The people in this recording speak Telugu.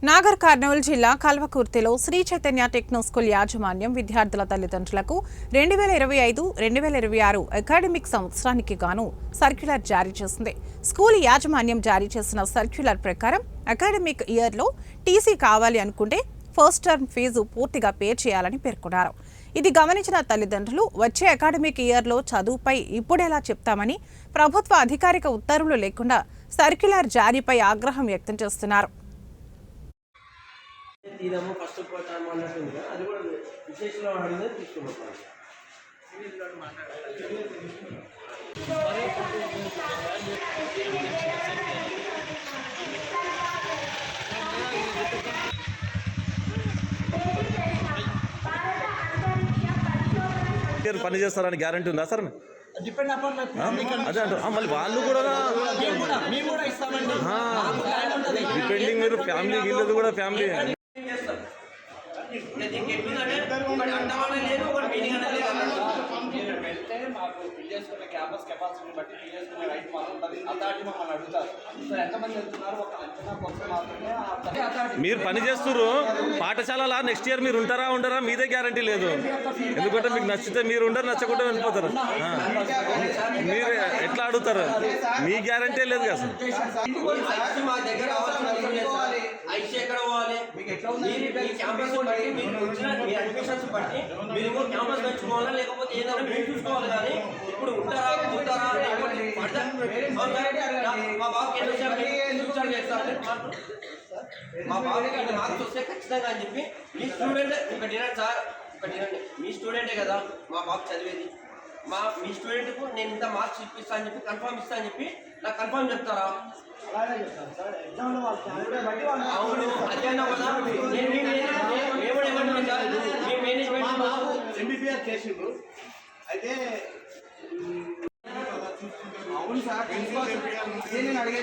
నాగర్ కర్నూలు జిల్లా కల్వకుర్తిలో శ్రీ చైతన్య టెక్నో స్కూల్ యాజమాన్యం విద్యార్థుల తల్లిదండ్రులకు 2025-2026 అకాడమిక్ సంవత్సరానికి గాను సర్క్యులర్ జారీ చేసింది. స్కూల్ యాజమాన్యం జారీ చేసిన సర్క్యులర్ ప్రకారం అకాడమిక్ ఇయర్లో టీసీ కావాలి అనుకుంటే ఫస్ట్ టర్మ్ ఫీజు పూర్తిగా పే చేయాలని పేర్కొన్నారు. ఇది గమనించిన తల్లిదండ్రులు వచ్చే అకాడమిక్ ఇయర్లో చదువుపై ఇప్పుడెలా చెప్తామని ప్రభుత్వ అధికారిక ఉత్తర్వులు లేకుండా సర్క్యులర్ జారీపై ఆగ్రహం వ్యక్తం చేస్తున్నారు. తీదాము ఫస్ట్ టైం అన్నట్టుంది అది కూడా విశేషంగా అడిగితే తీసుకున్నాం. పని చేస్తారని గ్యారంటీ ఉందా సార్? డిపెండ్ అపాన్ అదే అంటారు. మళ్ళీ వాళ్ళు కూడా డిపెండింగ్ మీరు ఫ్యామిలీ వీళ్ళది కూడా ఫ్యామిలీ మీరు పని చేస్తున్నారు పాఠశాల నెక్స్ట్ ఇయర్ మీరు ఉండరా మీదే గ్యారంటీ లేదు. ఎందుకంటే మీకు నచ్చితే మీరు ఉండరు, నచ్చకుండా వెళ్ళిపోతారు. మీరు ఎట్లా అడుగుతారు? మీ గ్యారంటీ లేదు కదా సార్. లేకపోతే ఏదైనా మీరు చూసుకోవాలి. కానీ ఇప్పుడు ఉంటారా మా బాబుకి మా బాబుకి మార్క్స్ వస్తే ఖచ్చితంగా అని చెప్పి మీ స్టూడెంట్ ఒకటి సార్ మీ స్టూడెంటే కదా మా బాబు చదివేది. మీ స్టూడెంట్కు నేను ఇంత మార్క్స్ ఇప్పిస్తా అని చెప్పి కన్ఫర్మ్ ఇస్తా అని చెప్పి నాకు కన్ఫర్మ్ చెప్తారా? అవును అదేనా కదా. మీ మేనేజ్మెంట్ ఎంబీబీఆర్ చేసిండ్రు అయితే అవును సార్ నేను అడిగే